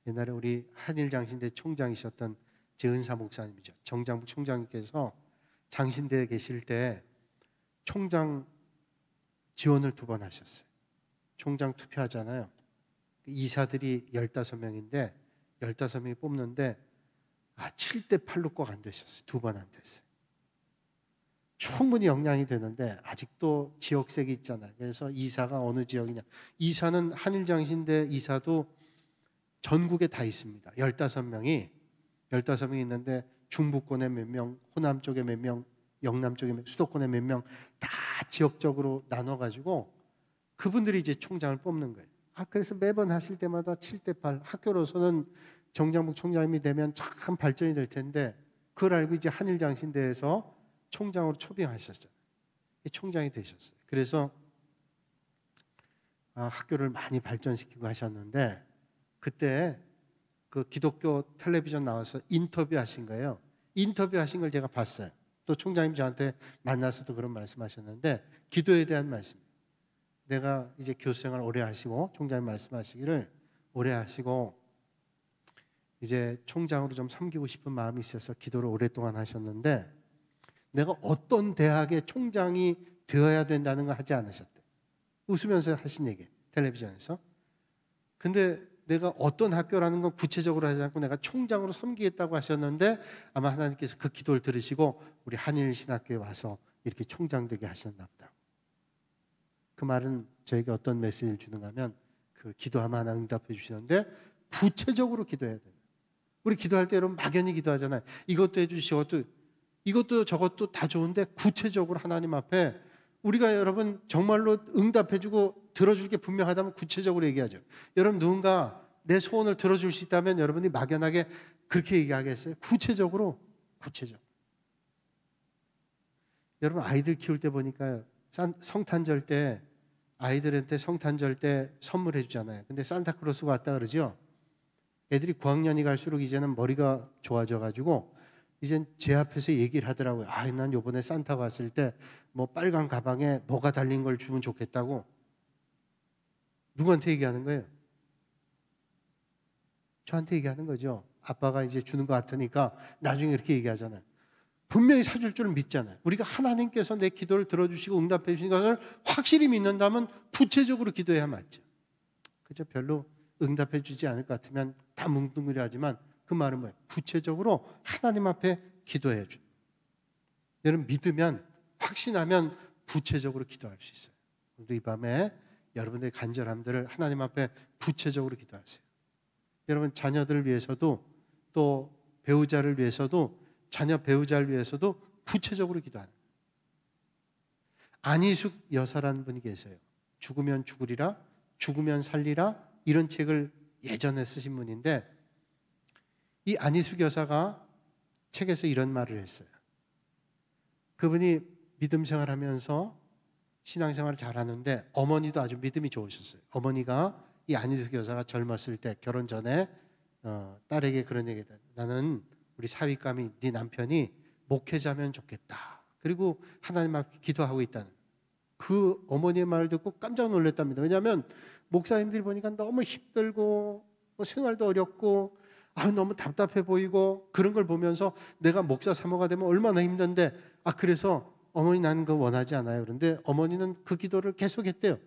S1: 옛날에 우리 한일장신대 총장이셨던 제은사 목사님이죠. 정장부 총장님께서 장신대에 계실 때 총장 지원을 2번 하셨어요. 총장 투표하잖아요. 이사들이 15명인데 15명이 뽑는데 7대 8로 꼭 안 되셨어요. 2번 안 됐어요. 충분히 역량이 되는데 아직도 지역색이 있잖아요. 그래서 이사가 어느 지역이냐. 이사는 한일장신대 이사도 전국에 다 있습니다. 15명이 있는데 중부권에 몇 명, 호남 쪽에 몇 명, 영남 쪽에 몇 명, 수도권에 몇 명 다 지역적으로 나눠가지고 그분들이 이제 총장을 뽑는 거예요. 그래서 매번 하실 때마다 7대 8 학교로서는 정장복 총장님이 되면 참 발전이 될 텐데 그걸 알고 이제 한일장신대에서 총장으로 초빙하셨죠. 총장이 되셨어요. 그래서 학교를 많이 발전시키고 하셨는데 그때 그 기독교 텔레비전 나와서 인터뷰하신 거예요. 인터뷰하신 걸 제가 봤어요. 또 총장님 저한테 만나서도 그런 말씀하셨는데 기도에 대한 말씀. 내가 이제 교수생활 오래 하시고 총장님 말씀하시기를 오래 하시고 이제 총장으로 좀 섬기고 싶은 마음이 있어서 기도를 오랫동안 하셨는데 내가 어떤 대학의 총장이 되어야 된다는 걸 하지 않으셨대. 웃으면서 하신 얘기 텔레비전에서. 근데 내가 어떤 학교라는 건 구체적으로 하지 않고 내가 총장으로 섬기겠다고 하셨는데 아마 하나님께서 그 기도를 들으시고 우리 한일신학교에 와서 이렇게 총장 되게 하셨나 보다. 그 말은 저에게 어떤 메시지를 주는가 하면 그 기도하면 하나 응답해 주시는데 구체적으로 기도해야 돼요. 우리 기도할 때 여러분 막연히 기도하잖아요. 이것도 해주시고 이것도 저것도 다 좋은데 구체적으로 하나님 앞에 우리가 여러분 정말로 응답해주고 들어줄 게 분명하다면 구체적으로 얘기하죠. 여러분 누군가 내 소원을 들어줄 수 있다면 여러분이 막연하게 그렇게 얘기하겠어요? 구체적으로. 여러분 아이들 키울 때 보니까 성탄절 때 아이들한테 성탄절 때 선물해 주잖아요. 근데 산타클로스가 왔다 그러죠. 애들이 고학년이 갈수록 이제는 머리가 좋아져 가지고 이젠 제 앞에서 얘기를 하더라고요. 난 요번에 산타가 왔을 때 뭐 빨간 가방에 뭐가 달린 걸 주면 좋겠다고. 누구한테 얘기하는 거예요? 저한테 얘기하는 거죠. 아빠가 이제 주는 것 같으니까 나중에 이렇게 얘기하잖아요. 분명히 사줄 줄 믿잖아요. 우리가 하나님께서 내 기도를 들어주시고 응답해 주신 것을 확실히 믿는다면 구체적으로 기도해야 맞죠. 그죠? 별로 응답해 주지 않을 것 같으면 다 뭉뚱그려 하지만 그 말은 뭐예요? 구체적으로 하나님 앞에 기도해 줘. 여러분 믿으면 확신하면 구체적으로 기도할 수 있어요. 오늘도 이 밤에 여러분들의 간절함들을 하나님 앞에 구체적으로 기도하세요. 여러분 자녀들을 위해서도 또 배우자를 위해서도, 자녀 배우자를 위해서도 구체적으로 기도하는. 안희숙 여사라는 분이 계세요. 죽으면 죽으리라, 죽으면 살리라, 이런 책을 예전에 쓰신 분인데, 이 안희숙 여사가 책에서 이런 말을 했어요. 그분이 믿음 생활하면서 신앙생활을 잘하는데 어머니도 아주 믿음이 좋으셨어요. 어머니가 이 안희숙 여사가 젊었을 때 결혼 전에 딸에게 그런 얘기했다. 나는 우리 사위감이 네 남편이 목회자면 좋겠다. 그리고 하나님 앞에 기도하고 있다는 그 어머니의 말을 듣고 깜짝 놀랐답니다. 왜냐하면 목사님들이 보니까 너무 힘들고 생활도 어렵고 너무 답답해 보이고 그런 걸 보면서 내가 목사 사모가 되면 얼마나 힘든데 그래서 어머니 나는 그거 원하지 않아요. 그런데 어머니는 그 기도를 계속했대요.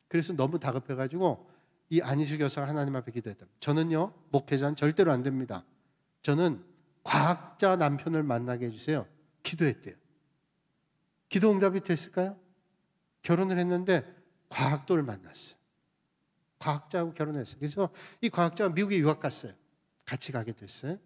S1: 그래서 너무 다급해가지고 이 안희숙 여사가 하나님 앞에 기도했다. 저는요 목회자는 절대로 안 됩니다. 저는 과학자 남편을 만나게 해주세요. 기도했대요. 기도 응답이 됐을까요? 결혼을 했는데 과학도를 만났어요. 과학자하고 결혼했어요. 그래서 이 과학자가 미국에 유학 갔어요. 같이 가게 됐어요.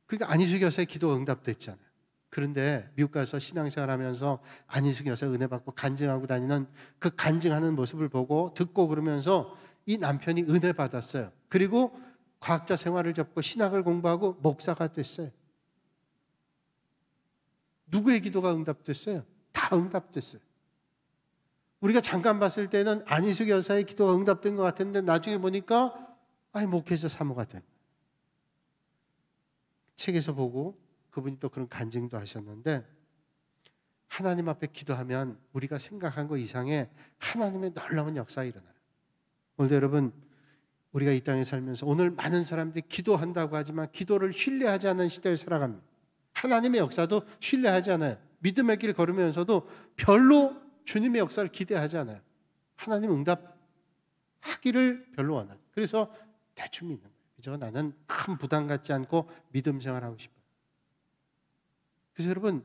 S1: 그러니까 안희숙 여사의 기도 응답됐잖아요. 그런데 미국 가서 신앙생활하면서 안희숙 여사 은혜 받고 간증하고 다니는 그 간증하는 모습을 보고 듣고 그러면서 이 남편이 은혜 받았어요. 그리고 과학자 생활을 접고 신학을 공부하고 목사가 됐어요. 누구의 기도가 응답됐어요? 다 응답됐어요. 우리가 잠깐 봤을 때는 안희숙 여사의 기도가 응답된 것 같은데 나중에 보니까 목회자 사모가 된. 책에서 보고 그분이 또 그런 간증도 하셨는데 하나님 앞에 기도하면 우리가 생각한 것 이상의 하나님의 놀라운 역사가 일어나요. 오늘도 여러분 우리가 이 땅에 살면서 오늘 많은 사람들이 기도한다고 하지만 기도를 신뢰하지 않는 시대를 살아갑니다. 하나님의 역사도 신뢰하지 않아요. 믿음의 길 걸으면서도 별로 주님의 역사를 기대하지 않아요. 하나님 응답하기를 별로 원하죠. 그래서 대충 믿는 거예요. 그죠? 나는 큰 부담 갖지 않고 믿음 생활하고 싶어요. 그래서 여러분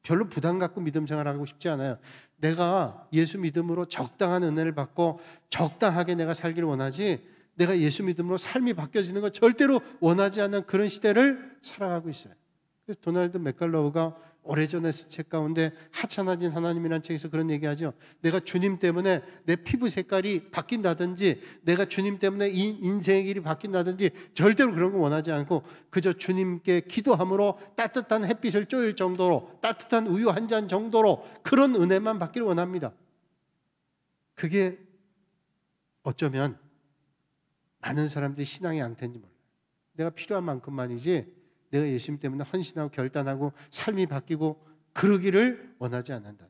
S1: 별로 부담 갖고 믿음 생활하고 싶지 않아요. 내가 예수 믿음으로 적당한 은혜를 받고 적당하게 내가 살기를 원하지 내가 예수 믿음으로 삶이 바뀌어지는 거 절대로 원하지 않는 그런 시대를 살아가고 있어요. 그래서 도널드 맥갈로우가 오래전에 쓴 책 가운데 하찮아진 하나님이라는 책에서 그런 얘기하죠. 내가 주님 때문에 내 피부 색깔이 바뀐다든지 내가 주님 때문에 이 인생의 길이 바뀐다든지 절대로 그런 거 원하지 않고 그저 주님께 기도함으로 따뜻한 햇빛을 쬐일 정도로 따뜻한 우유 한 잔 정도로 그런 은혜만 받기를 원합니다. 그게 어쩌면 많은 사람들이 신앙의 앙태인지 몰라요. 내가 필요한 만큼만이지 내가 예수님 때문에 헌신하고 결단하고 삶이 바뀌고 그러기를 원하지 않는다.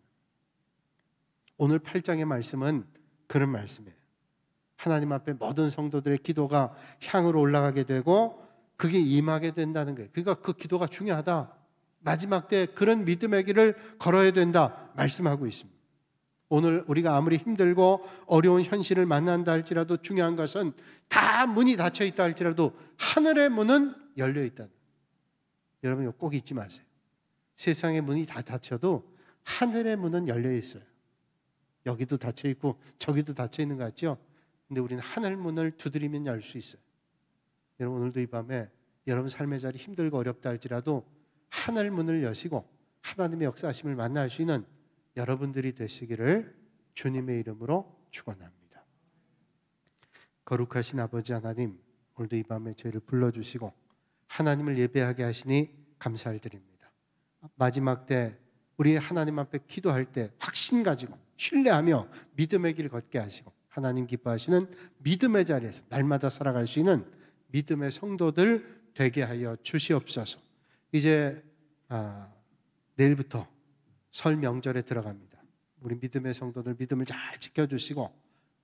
S1: 오늘 8장의 말씀은 그런 말씀이에요. 하나님 앞에 모든 성도들의 기도가 향으로 올라가게 되고 그게 임하게 된다는 거예요. 그러니까 그 기도가 중요하다. 마지막 때 그런 믿음의 길을 걸어야 된다 말씀하고 있습니다. 오늘 우리가 아무리 힘들고 어려운 현실을 만난다 할지라도 중요한 것은 다 문이 닫혀 있다 할지라도 하늘의 문은 열려 있다. 여러분 이거 꼭 잊지 마세요. 세상의 문이 다 닫혀도 하늘의 문은 열려 있어요. 여기도 닫혀 있고 저기도 닫혀 있는 것 같죠? 근데 우리는 하늘 문을 두드리면 열 수 있어요. 여러분 오늘도 이 밤에 여러분 삶의 자리 힘들고 어렵다 할지라도 하늘 문을 여시고 하나님의 역사하심을 만날 수 있는 여러분들이 되시기를 주님의 이름으로 축원합니다. 거룩하신 아버지 하나님, 오늘도 이 밤에 저희를 불러주시고 하나님을 예배하게 하시니 감사를 드립니다. 마지막 때 우리 하나님 앞에 기도할 때 확신 가지고 신뢰하며 믿음의 길을 걷게 하시고 하나님 기뻐하시는 믿음의 자리에서 날마다 살아갈 수 있는 믿음의 성도들 되게 하여 주시옵소서. 이제 내일부터 설 명절에 들어갑니다. 우리 믿음의 성도들 믿음을 잘 지켜주시고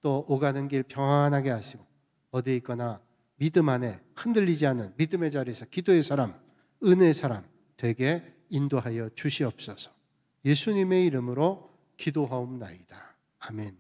S1: 또 오가는 길 평안하게 하시고 어디에 있거나 믿음 안에 흔들리지 않는 믿음의 자리에서 기도의 사람, 은혜의 사람 되게 인도하여 주시옵소서. 예수님의 이름으로 기도하옵나이다. 아멘.